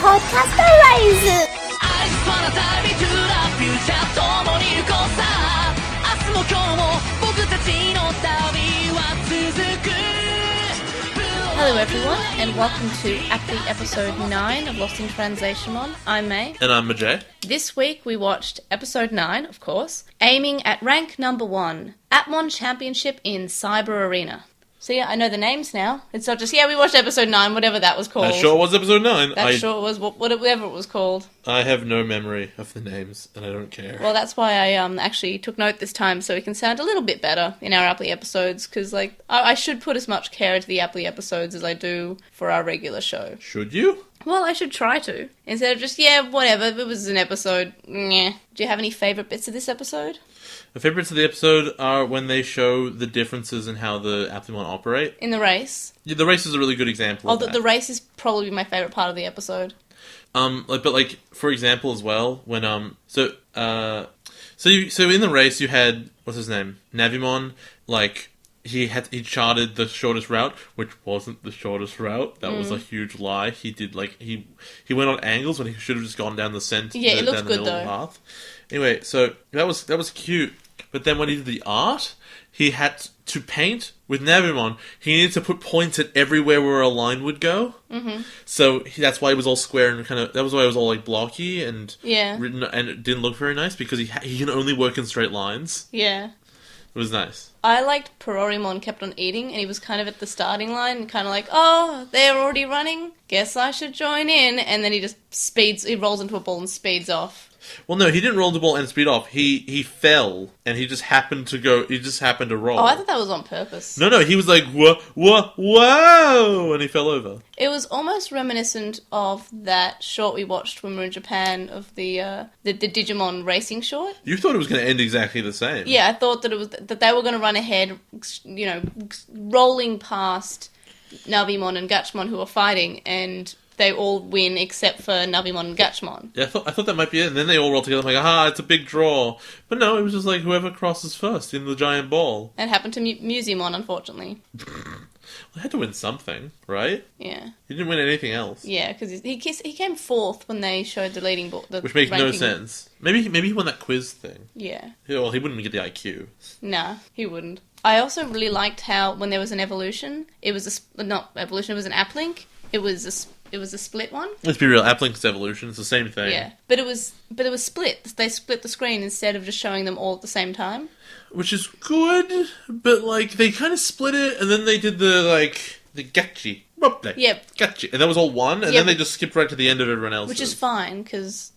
podcast Arise! も今日も僕たちの旅は続く Hello everyone, and welcome to AppliEpisode 9 of LostinTranslationmon. I'm May. And I'm Majay. This week we watched Episode 9, of course, aiming at rank number 1, Appmon Championship in Cyber Arena. So yeah, I know the names now. It's not just, we watched Episode 9, whatever that was called. That sure was Episode 9. That sure was whatever it was called. I have no memory of the names, and I don't care. Well, that's why I actually took note this time, so we can sound a little bit better in our Appli episodes, because I should put as much care into the Appli episodes as I do for our regular show. Should you? Well, I should try to. Instead of just, whatever, it was an episode, nyeh. Do you have any favourite bits of this episode? My favourites of the episode are when they show the differences in how the AppliMon operate. In the race? Yeah, the race is a really good example of that. The race is probably my favourite part of the episode. For example as well, when so in the race you had, what's his name? Navimon, he charted the shortest route, which wasn't the shortest route. That was a huge lie. He did he went on angles when he should have just gone down the center. Yeah, it looks down the good middle of though. the path. Anyway, so that was cute. But then when he did the art, he had to paint with Navimon. He needed to put points at everywhere where a line would go. Mm-hmm. So that's why it was all square and that was why it was all blocky and written, and it didn't look very nice because he can only work in straight lines. Yeah. It was nice. I liked Perorimon kept on eating, and he was kind of at the starting line, kind of like, oh, they're already running, guess I should join in, and then he rolls into a ball and speeds off. Well, no, he didn't roll the ball and speed off. He fell, and he just happened to roll. Oh, I thought that was on purpose. No, he was like, whoa, and he fell over. It was almost reminiscent of that short we watched when we were in Japan of the Digimon racing short. You thought it was going to end exactly the same. Yeah, I thought that they were going to run ahead, rolling past Navimon and Gatchmon who were fighting, and they all win except for Navimon and Gatchmon. Yeah, I thought that might be it, and then they all roll together. I'm like, it's a big draw. But no, it was just like whoever crosses first in the giant ball. And it happened to Musimon, unfortunately. They had to win something, right? Yeah. He didn't win anything else. Yeah, because he came fourth when they showed the leading ball. Which makes no sense. Maybe he won that quiz thing. Yeah. Well, he wouldn't get the IQ. Nah, he wouldn't. I also really liked how when there was an evolution, it was not evolution, it was an Applink. It was a split one. Let's be real, Applink's evolution, it's the same thing. Yeah, but it was split. They split the screen instead of just showing them all at the same time. Which is good, but they kind of split it, and then they did the gachi. Yep. Gachi. And that was all one, and then they just skipped right to the end of everyone else's. Which is fine, because,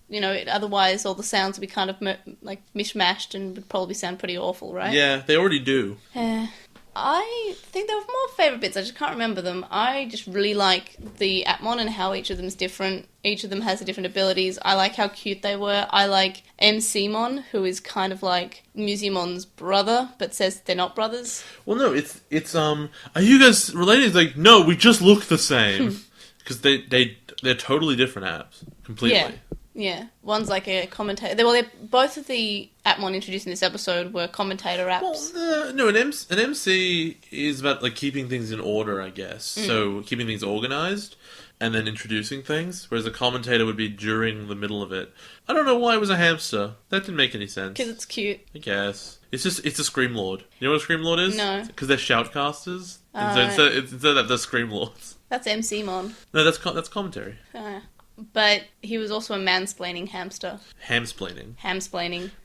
otherwise all the sounds would be kind of, mishmashed and would probably sound pretty awful, right? Yeah, they already do. I think there were more favourite bits. I just can't remember them. I just really like the Appmon and how each of them is different. Each of them has different abilities. I like how cute they were. I like MCmon, who is kind of like Musimon's brother, but says they're not brothers. Well, no, it's are you guys related? It's like, no, we just look the same. Because they're totally different apps. Completely. Yeah, one's like a commentator. Both of the Appmon introduced in this episode were commentator apps. Well, an MC is about keeping things in order, I guess. So keeping things organized and then introducing things, whereas a commentator would be during the middle of it. I don't know why it was a hamster. That didn't make any sense. Because it's cute. I guess it's a Scream Lord. You know what a Scream Lord is? No. Because they're shoutcasters. And so instead of the Scream Lords. That's MCmon. No, that's commentary. But he was also a mansplaining hamster. Hamsplaining.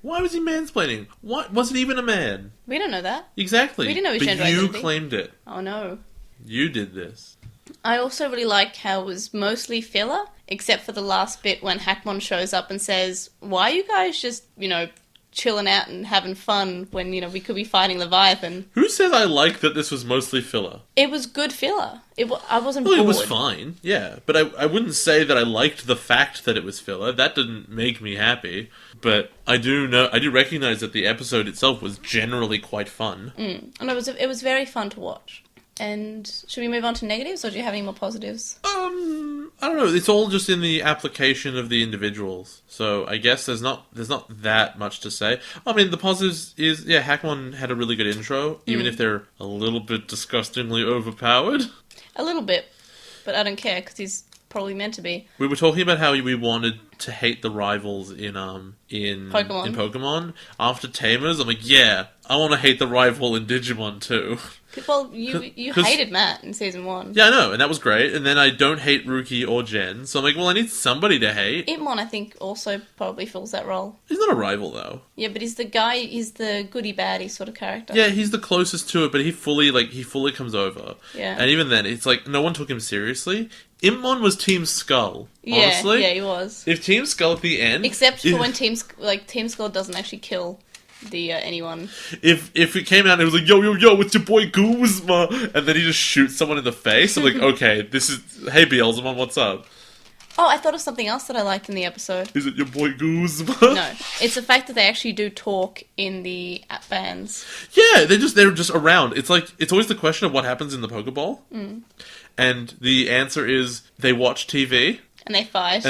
Why was he mansplaining? What? Wasn't even a man. We don't know that. Exactly. We didn't know his gender identity. But you identity. claimed it. Oh no. You did this. I also really liked how it was mostly filler, except for the last bit when Hackmon shows up and says, why are you guys just, chilling out and having fun when, we could be fighting Leviathan? Who says I like that this was mostly filler? It was good filler. I wasn't bored. It was fine, yeah. But I wouldn't say that I liked the fact that it was filler. That didn't make me happy. But I do recognize that the episode itself was generally quite fun. And it was very fun to watch. And should we move on to negatives, or do you have any more positives? I don't know. It's all just in the application of the individuals. So I guess there's not that much to say. I mean, the positives is, Hackmon had a really good intro, even if they're a little bit disgustingly overpowered. A little bit, but I don't care, because he's probably meant to be. We were talking about how we wanted to hate the rivals in Pokemon. In Pokemon. After Tamers, I'm like, yeah, I want to hate the rival in Digimon too. Well, you hated Matt in Season 1. Yeah, I know, and that was great. And then I don't hate Ruki or Jen, so I'm like, well, I need somebody to hate. Itmon, I think, also probably fills that role. He's not a rival, though. Yeah, but he's the goody-baddie sort of character. Yeah, he's the closest to it, but he fully comes over. Yeah. And even then, it's like, no one took him seriously. Imon was Team Skull, honestly. Yeah, he was. If Team Skull at the end... Except for when Team Skull doesn't actually kill anyone. If it came out and it was like, yo, it's your boy Guzma, and then he just shoots someone in the face, I'm like, okay, this is... Hey, Beelzebub, what's up? Oh, I thought of something else that I liked in the episode. Is it your boy Guzma? No. It's the fact that they actually do talk in the app bands. Yeah, they're just around. It's like, it's always the question of what happens in the Pokeball. Mm. And the answer is, they watch TV. And they fight.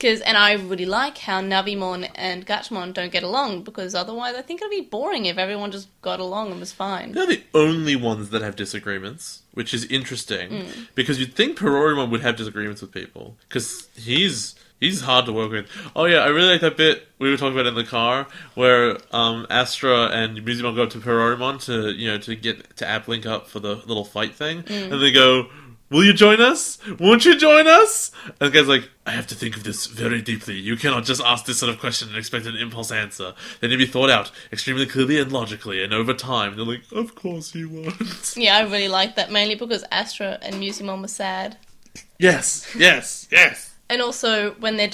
And I really like how Navimon and Gatchmon don't get along, because otherwise I think it'd be boring if everyone just got along and was fine. They're the only ones that have disagreements, which is interesting, because you'd think Perorimon would have disagreements with people, because he's hard to work with. Oh yeah, I really like that bit we were talking about in the car, where Astra and Muzimon go up to Perorimon to get to App Link up for the little fight thing, and they go, will you join us? Won't you join us? And the guy's like, I have to think of this very deeply. You cannot just ask this sort of question and expect an impulse answer. They need to be thought out extremely clearly and logically, and over time. They're like, of course you won't. Yeah, I really like that, mainly because Astra and Muzimon were sad. Yes. And also, when they're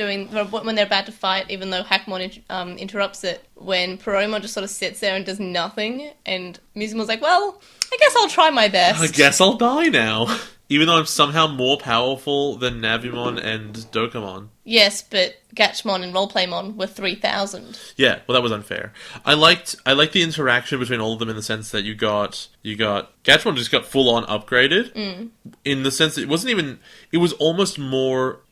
about to fight, even though Hackmon interrupts it, when Perorimon just sort of sits there and does nothing, and Muzimon's like, well, I guess I'll try my best. I guess I'll die now. Even though I'm somehow more powerful than Navimon and Dokamon. Yes, but Gatchmon and Roleplaymon were 3,000. Yeah, well, that was unfair. I liked the interaction between all of them in the sense that you got Gatchmon just got full on upgraded. In the sense that it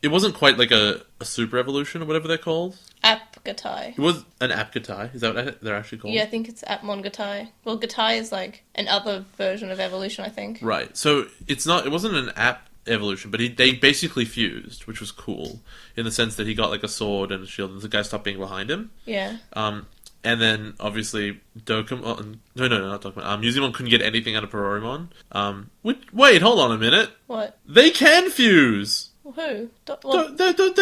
wasn't quite like a super evolution or whatever they're called. App-Gatai. It was an App-Gatai. Is that what they're actually called? Yeah, I think it's Appmon-Gatai. Well, Gatai is like another version of evolution, I think. Right. So it wasn't an app evolution, but they basically fused, which was cool in the sense that he got like a sword and a shield, and the guy stopped being behind him. Yeah. And then obviously Dokamon. No, not Dokamon. Muzimon couldn't get anything out of Perorimon. Wait, hold on a minute. What? They can fuse. Who? They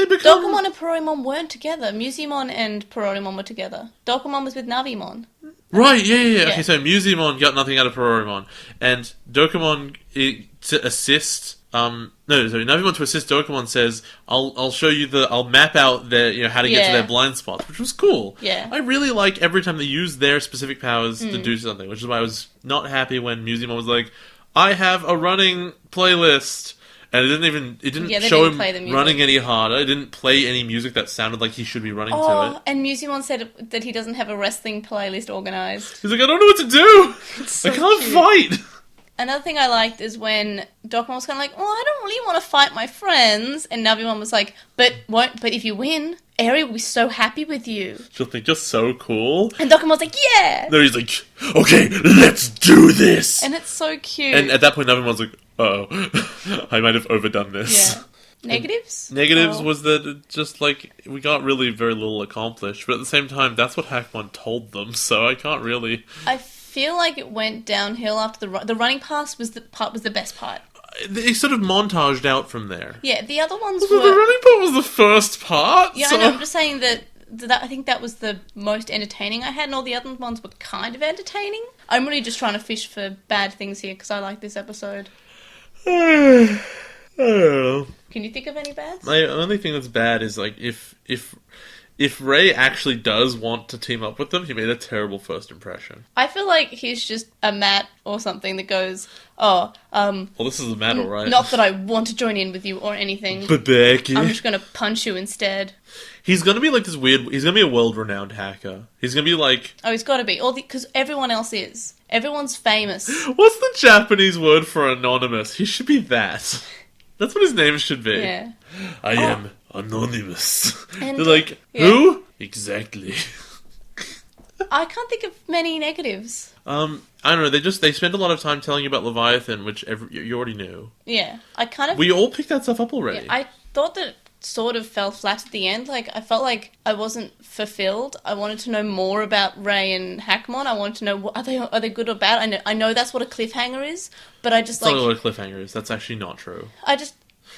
become... Dokamon and Perorimon weren't together. Muzimon and Perorimon were together. Dokamon was with Navimon. Right, yeah. Okay, so Muzimon got nothing out of Perorimon, and Dokamon to assist. Navimon to assist Dokamon says, "I'll show you I'll map out how to get to their blind spots," which was cool. Yeah, I really like every time they use their specific powers to do something, which is why I was not happy when Muzimon was like, "I have a running playlist." And it didn't show him running any harder. It didn't play any music that sounded like he should be running to it. And Muzimon said that he doesn't have a wrestling playlist organised. He's like, I don't know what to do. So I can't cute. fight. Another thing I liked is when Dokamon was kind of like, well, I don't really want to fight my friends. And Navimon was like, but if you win, Eri will be so happy with you. She'll think you're so cool. And Dokamon's like, yeah! No, he's like, okay, let's do this! And it's so cute. And at that point, Navimon's like, uh-oh, I might have overdone this. Yeah. Negatives? Negatives was that just like we got really very little accomplished, but at the same time, that's what Hackmon told them, so I can't really. I feel like it went downhill after the running pass was the best part. They sort of montaged out from there. Yeah, the other ones The running part was the first part. Yeah, so... I know. I'm just saying that I think that was the most entertaining I had, and all the other ones were kind of entertaining. I'm really just trying to fish for bad things here because I like this episode. I don't know. Can you think of any bads? The only thing that's bad is like if Ray actually does want to team up with them, he made a terrible first impression. I feel like he's just a Matt or something that goes, well, this is a Matt, alright. Not that I want to join in with you or anything. But Becky, I'm just going to punch you instead. He's going to be like this weird. He's going to be a world-renowned hacker. He's going to be like. Oh, he's got to be. Because everyone else is. Everyone's famous. What's the Japanese word for anonymous? He should be that. That's what his name should be. Yeah. I am anonymous. And, they're like, who? Exactly. I can't think of many negatives. I don't know. They spend a lot of time telling you about Leviathan, which you already knew. Yeah, I kind of... We all picked that stuff up already. Yeah, I thought that it sort of fell flat at the end. Like, I felt like I wasn't fulfilled. I wanted to know more about Ray and Hackmon. I wanted to know, are they good or bad? I know that's what a cliffhanger is, but I just That's not what a cliffhanger is. That's actually not true.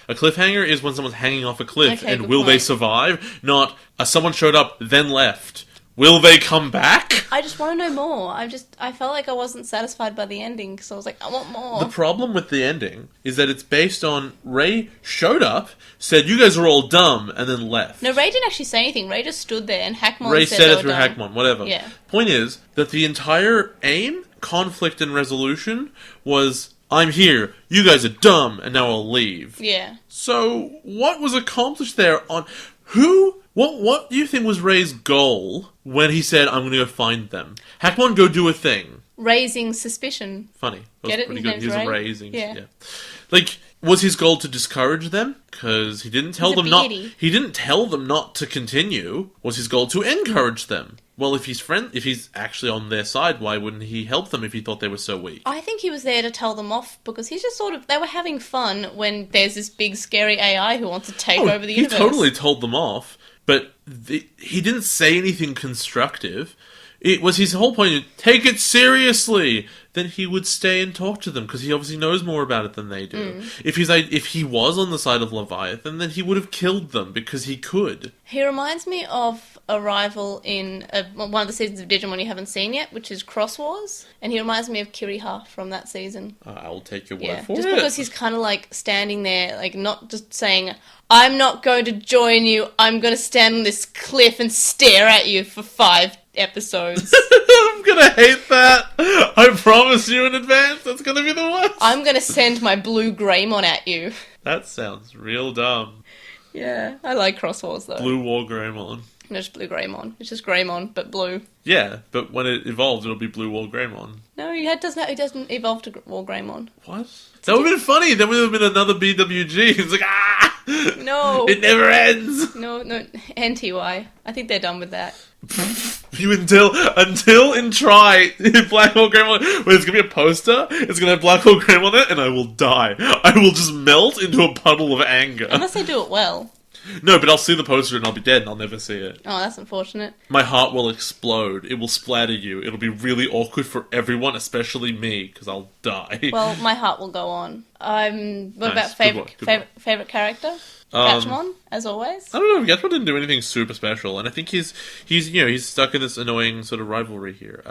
A cliffhanger is when someone's hanging off a cliff, Okay, and good will they point. survive? Not, someone showed up, then left. Will they come back? I just want to know more. I felt like I wasn't satisfied by the ending, because I was like, I want more. The problem with the ending is that it's based on Ray showed up, said you guys are all dumb, and then left. No, Ray didn't actually say anything. Ray just stood there, and Hackmon Ray said said they it were through dumb. Hackmon, whatever. Yeah. Point is that the entire aim, conflict, and resolution was, I'm here, you guys are dumb, and now I'll leave. Yeah. So, what was accomplished there on... What do you think was Ray's goal when he said, I'm going to go find them? Hackmon, go do a thing. Raising suspicion. Funny. That was Get it? pretty His good. name's He was Ray? raising. Yeah. Like, was his goal to discourage them? Because he didn't tell He's a them not... beauty. He didn't tell them not to continue. Was his goal to encourage them? Well, if he's actually on their side, why wouldn't he help them if he thought they were so weak? I think he was there to tell them off, because he's just they were having fun when there's this big scary AI who wants to take over the universe. He totally told them off, but he didn't say anything constructive. It was his whole point, take it seriously. Then he would stay and talk to them, because he obviously knows more about it than they do. If he was on the side of Leviathan, then he would have killed them, because he could. He reminds me of a rival in one of the seasons of Digimon you haven't seen yet, which is Cross Wars, and he reminds me of Kiriha from that season. I will take your word Yeah, for just it. because he's kind of like standing there, like not just saying, I'm not going to join you, I'm going to stand on this cliff and stare at you for 5 episodes. I'm gonna hate that. I promise you in advance, that's gonna be the worst. I'm going to send my blue Greymon at you. That sounds real dumb. Yeah, I like Cross Wars though. Blue War Greymon. No, just blue Greymon. It's just Greymon, but blue. Yeah, but when it evolves, it'll be Blue War Greymon. No, it doesn't evolve to War Greymon. What? That would have been funny. Then would have been another BWG. It's like, No. it never ends. No, NTY. I think they're done with that. You until in Try Black Hole Greymon, when it's gonna be a poster, it's gonna have Black Hole Greymon on it, and I will die. I will just melt into a puddle of anger. Unless they do it well. No, but I'll see the poster and I'll be dead and I'll never see it. Oh, that's unfortunate. My heart will explode. It will splatter you. It'll be really awkward for everyone, especially me, because I'll die. Well, my heart will go on. What Nice. about Good one. favorite character? Gatchmon, as always. I don't know. Gatchmon didn't do anything super special, and I think he's stuck in this annoying sort of rivalry here.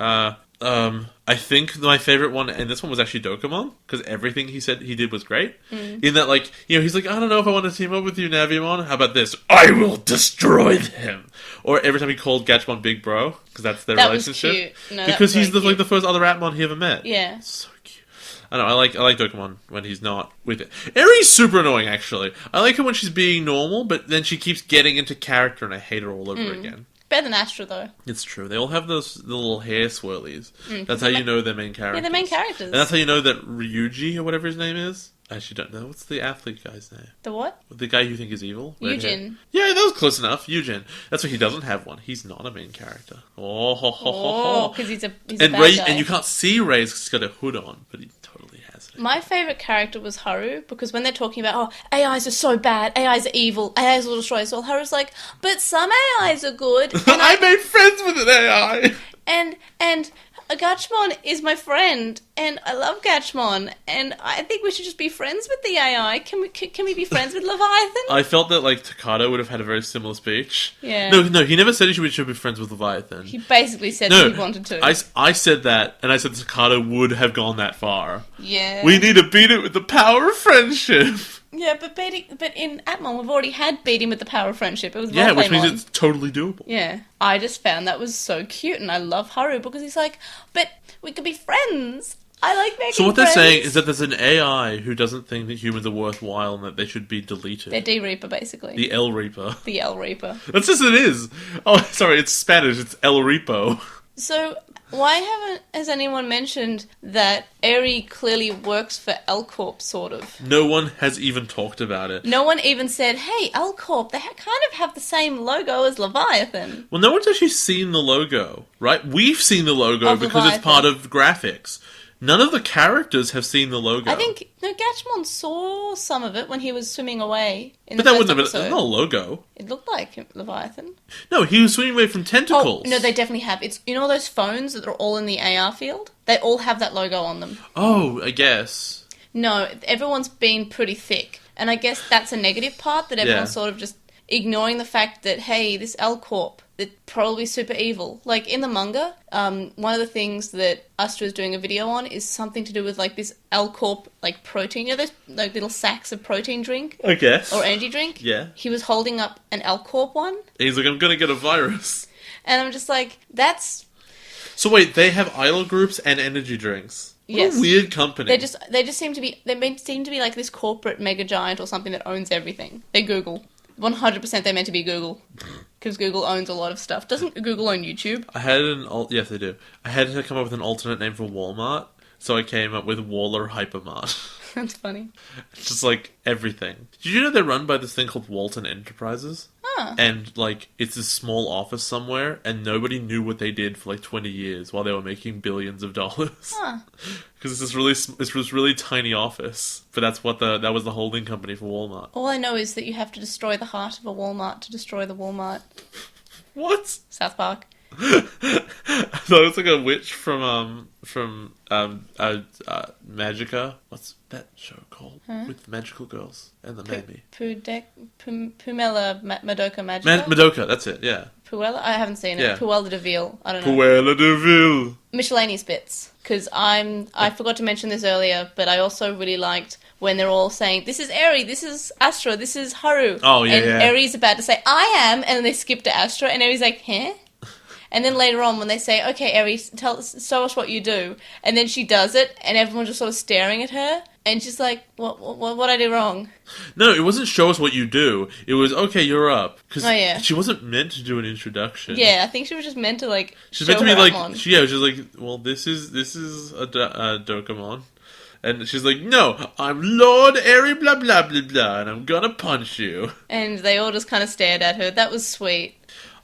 I think my favorite one, and this one was actually Dokemon, because everything he said he did was great. In that, like, he's like, I don't know if I want to team up with you, Navimon. How about this? I will destroy them. Or every time he called Gatchmon Big Bro, because that's their That was relationship. cute. No, that because was he's very the cute. first other Atmon he ever met. Yeah. So cute. I don't know, I like Dokemon when he's not with it. Eri's super annoying, actually. I like her when she's being normal, but then she keeps getting into character, and I hate her all over again. Better than Astra, though. It's true. They all have the little hair swirlies. That's how you know they're main characters. Yeah, they're main characters. And that's how you know that Ryuji, or whatever his name is. I actually don't know. What's the athlete guy's name? The what? The guy you think is evil? Red hair. Eugen. Yeah, that was close enough. Eugen. That's why he doesn't have one. He's not a main character. Oh, ho, ho, ho, ho. because he's a And bad Ray, guy. and you can't see Ray because he's got a hood on, but he totally has it. My favourite character was Haru, because when they're talking about, AIs are so bad, AIs are evil, AIs will destroy us all, Haru's like, but some AIs are good, and I made friends with an AI! and Gatchmon is my friend, and I love Gatchmon, and I think we should just be friends with the AI. Can we be friends with Leviathan? I felt that, like, Takato would have had a very similar speech. Yeah. No, he never said he should be friends with Leviathan. He basically said No, that he wanted to. I said that, and I said Takato would have gone that far. Yeah. We need to beat it with the power of friendship. Yeah, but in Atmon, we've already had beating with the power of friendship. It was Yeah, which Roleplaymon. means it's totally doable. Yeah, I just found that was so cute, and I love Haru because he's like, but we could be friends. I like making So what they're friends. saying is that there's an AI who doesn't think that humans are worthwhile and that they should be deleted. They're D-Reaper, basically. The El Reaper. The L Reaper. That's just it is. Oh, sorry, it's Spanish. It's El Repo. So, has anyone mentioned that Eri clearly works for L-Corp, sort of? No one has even talked about it. No one even said, hey, L-Corp, they kind of have the same logo as Leviathan. Well, no one's actually seen the logo, right? We've seen the logo Of because it's Leviathan. part of graphics. None of the characters have seen the logo. I think, no, Gatchmon saw some of it when he was swimming away in But the that first wouldn't have episode. been... It's not a logo. It looked like Leviathan. No, he was swimming away from tentacles. Oh, no, they definitely have. It's, you know all those phones that are all in the AR field? They all have that logo on them. Oh, I guess. No, everyone's been pretty thick. And I guess that's a negative part, that everyone's sort of just ignoring the fact that, hey, this L-Corp, they're probably super evil. Like, in the manga, one of the things that Astra is doing a video on is something to do with, like, this L-Corp, like, protein. You know those, like, little sacks of protein drink? I guess. Or energy drink? Yeah. He was holding up an L-Corp one. He's like, I'm gonna get a virus. And I'm just like, that's... So wait, they have idol groups and energy drinks. What Yes. a weird company. They just seem to be, seem to be like this corporate mega giant or something that owns everything. They're Google. 100% they're meant to be Google. Because Google owns a lot of stuff. Doesn't Google own YouTube? Yes, they do. I had to come up with an alternate name for Walmart, so I came up with Waller Hypermart. That's funny. It's just like everything. Did you know they're run by this thing called Walton Enterprises? Huh. And like it's this small office somewhere, and nobody knew what they did for like 20 years while they were making billions of dollars. Huh. Because it's this really tiny office, but that was the holding company for Walmart. All I know is that you have to destroy the heart of a Walmart to destroy the Walmart. What? South Park. I thought it was like a witch from Magica. What's that show called? With the magical girls and the baby. Pumela Madoka Magica? Madoka, that's it, yeah. Puella? I haven't seen it. Yeah. Puella de Vil. I don't know. Puella de Vil. Miscellaneous bits. Because I forgot to mention this earlier, but I also really liked when they're all saying, this is Eri, this is Astra, this is Haru. Oh, yeah, and yeah. Eri's about to say, I am, and then they skip to Astra, and Eri's like, huh? And then later on, when they say, okay, Eri, show us what you do, and then she does it, and everyone's just sort of staring at her, and she's like, what I do wrong? No, it wasn't show us what you do. It was, okay, you're up. Because Oh, yeah. she wasn't meant to do an introduction. Yeah, I think she was just meant to, like, She's show meant to be her like, Atmon. she was like, well, this is a Dokemon. And she's like, no, I'm Lord Eri blah blah blah blah, and I'm gonna punch you. And they all just kind of stared at her. That was sweet.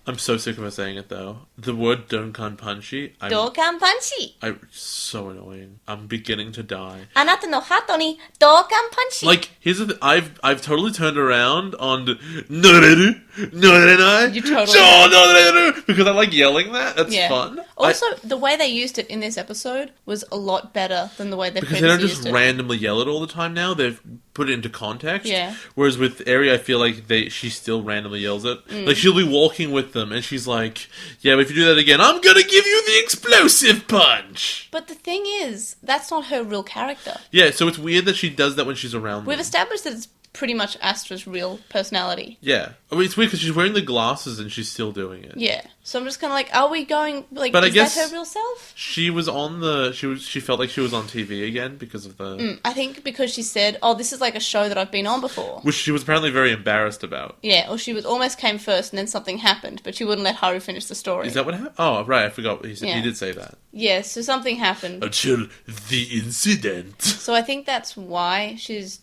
I'm so sick of her saying it, though. The word Donkan Punchy, Doukan Punchi! so annoying. I'm beginning to die. Anata no hato ni Doukan Punchi! Like, here's the thing. I've totally turned around on Noreru, Norenai, You totally Sho have. Noreru, because I like yelling that. That's Yeah. fun. Also, the way they used it in this episode was a lot better than the way they Because they don't previously just used it. randomly yell it all the time now. They've put it into context. Yeah. Whereas with Eri, I feel like she still randomly yells it. Mm. Like, she'll be walking with them, and she's like, yeah, but if you do that again, I'm gonna give you the explosive punch! But the thing is, that's not her real character. Yeah, so it's weird that she does that when she's around We've them. established that it's pretty much Astra's real personality. Yeah. I mean, it's weird because she's wearing the glasses and she's still doing it. Yeah. So I'm just kind of like, are we going, like, But I is guess- that her real self? She was on she felt like she was on TV again because of the... I think because she said, oh, this is like a show that I've been on before. Which she was apparently very embarrassed about. Yeah, or she was almost came first and then something happened, but she wouldn't let Haru finish the story. Is that what happened? Oh, right, I forgot. He Yeah. did say that. Yeah, so something happened. Until the incident. So I think that's why she's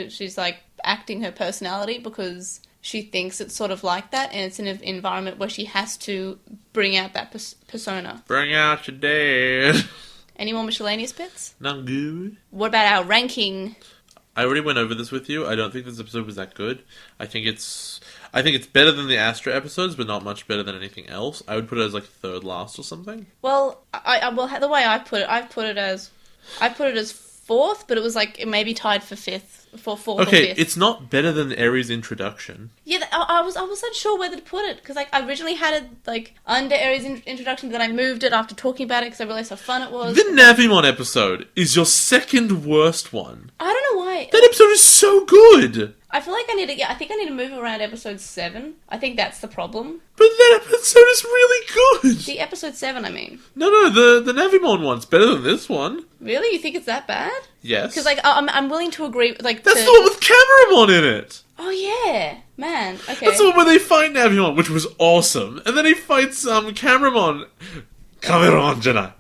she's like acting her personality, because she thinks it's sort of like that, and it's in an environment where she has to bring out that persona. Bring out your dad. Any more miscellaneous bits? Not good. What about our ranking? I already went over this with you. I don't think this episode was that good. I think it's better than the Astra episodes, but not much better than anything else. I would put it as like third last or something. Well, well, the way I put it as fourth, but it was like it may be tied for fifth. For fourth or Okay, fifth. it's not better than Eri's introduction. Yeah, I was unsure whether to put it, because like I originally had it like under Eri's introduction, but then I moved it after talking about it because I realized how fun it was. The Navimon episode is your second worst one. I don't know why. That episode is so good. I feel like I think I need to move around episode 7. I think that's the problem. But that episode is really good. The episode 7, I mean. No, the Navimon one's better than this one. Really? You think it's that bad? Yes. Because like I'm willing to agree. Like That's the one with Cameramon in it. Oh yeah, man. Okay. That's the one where they fight Navimon, which was awesome. And then he fights Cameramon Camera Jedi.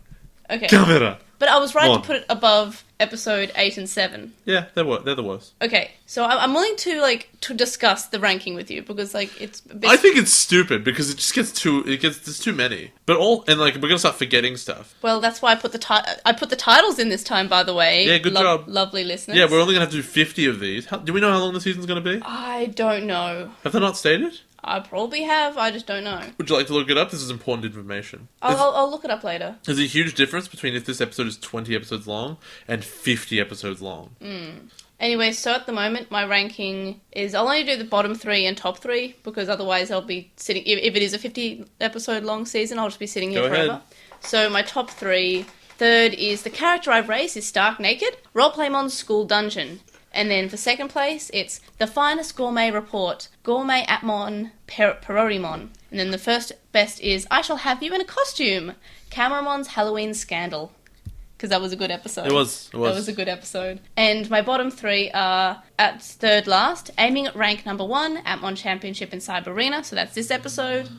Okay. Camera. But I was right Mon. to put it above episode 8 and 7. Yeah, they're the worst. Okay, so I'm willing to discuss the ranking with you because it's a bit... I think it's stupid because it just there's too many. But we're gonna start forgetting stuff. Well, that's why I put the titles in this time, by the way. Yeah, good job. Lovely listeners. Yeah, we're only gonna have to do 50 of these. Do we know how long the season's gonna be? I don't know. Have they not stated? I probably have, I just don't know. Would you like to look it up? This is important information. I'll look it up later. There's a huge difference between if this episode is 20 episodes long and 50 episodes long. Anyway, so at the moment, my ranking is... I'll only do the bottom 3 and top 3, because otherwise I'll be sitting... If it is a 50-episode long season, I'll just be sitting here Go forever. ahead. So my top 3... Third is the character I've raised is stark naked. Roleplaymon's school dungeon. And then for second place, it's the finest gourmet report, Gourmet Atmon Perorimon. And then the first best is I shall have you in a costume, Cameramon's Halloween scandal. Because that was a good episode. It was. That was a good episode. And my bottom 3 are at third last, aiming at rank number 1, Atmon Championship in Cyber Arena. So that's this episode.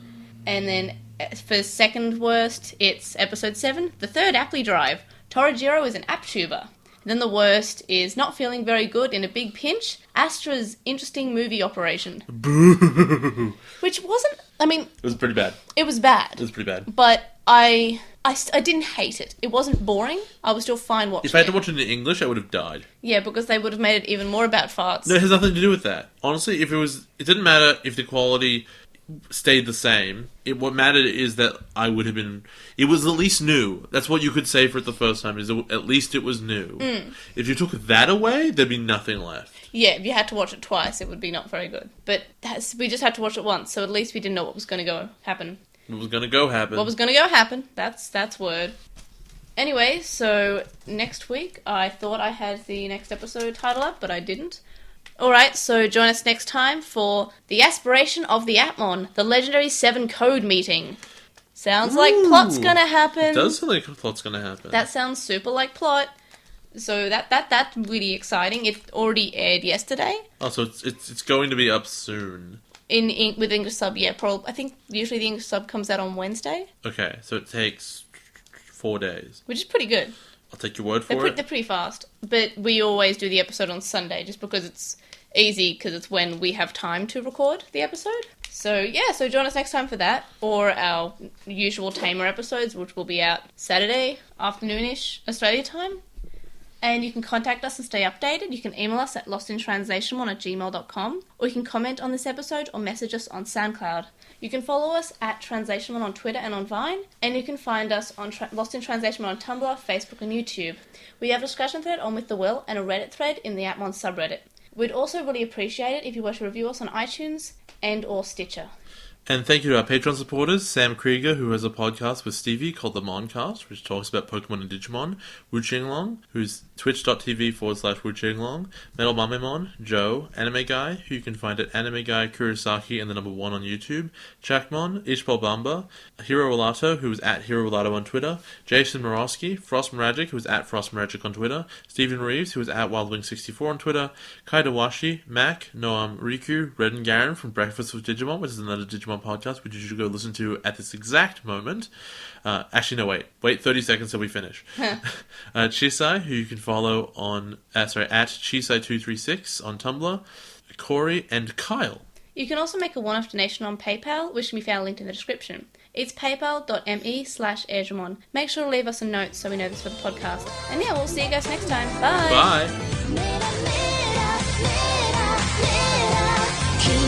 And then for second worst, it's episode 7, the third Apply Drive. Torajiro is an app tuber. Then the worst is not feeling very good in a big pinch, Astra's interesting movie operation. Boo! Which wasn't, I mean... It was pretty bad. It was bad. It was pretty bad. But I didn't hate it. It wasn't boring. I was still fine watching it. If I had to watch it in English, I would have died. Yeah, because they would have made it even more about farts. No, it has nothing to do with that. Honestly, it didn't matter if the quality stayed the same. What mattered is that I would have been... It was at least new. That's what you could say for it the first time, is at least it was new. If you took that away, there'd be nothing left. Yeah, if you had to watch it twice, it would be not very good. But we just had to watch it once, so at least we didn't know what was going to happen. What was going to go happen? What was going to go happen. That's word. Anyway, so next week, I thought I had the next episode title up, but I didn't. Alright, so join us next time for The Aspiration of the Atmon, the Legendary 7 Code Meeting. Sounds like plot's gonna happen. It does sound like plot's gonna happen. That sounds super like plot. So that's really exciting. It already aired yesterday. Oh, so it's going to be up soon. With English sub, yeah, probably. I think usually the English sub comes out on Wednesday. Okay, so it takes 4 days. Which is pretty good. I'll take your word for it. They're pretty fast. But we always do the episode on Sunday, just because it's easy, because it's when we have time to record the episode. So yeah, so join us next time for that, or our usual Tamer episodes, which will be out Saturday afternoonish Australia time. And you can contact us and stay updated. You can email us at LostinTranslationmon@gmail.com, or you can comment on this episode or message us on SoundCloud. You can follow us at TranslationMon on Twitter and on Vine, and you can find us on Lost in Translation on Tumblr, Facebook and YouTube. We have a discussion thread on With the Will and a Reddit thread in the Atmon subreddit. We'd also really appreciate it if you were to review us on iTunes and or Stitcher. And thank you to our Patreon supporters, Sam Krieger, who has a podcast with Stevie called The Moncast, which talks about Pokemon and Digimon, Wu Qinglong, who's twitch.tv/Wu Qinglong, Metal Mamemon, Joe, Anime Guy, who you can find at Anime Guy Kurosaki and the number 1 on YouTube, Jackmon, Ishbal Bamba, Hiro Olato, who is at Hiro Olato on Twitter, Jason Morosky, Frost Meragic, who is at Frost Meragic on Twitter, Stephen Reeves, who is at WildWing64 on Twitter, Kaidawashi, Mac, Noam Riku, Red and Garen from Breakfast with Digimon, which is another Digimon podcast, which you should go listen to at this exact moment. Actually, no, wait 30 seconds till we finish. Chisai, who you can follow on at Chisai236 on Tumblr, Corey, and Kyle. You can also make a one-off donation on PayPal, which can be found linked in the description. It's paypal.me/Airdramon. Make sure to leave us a note so we know this for the podcast. And yeah, we'll see you guys next time. Bye! Bye! 君に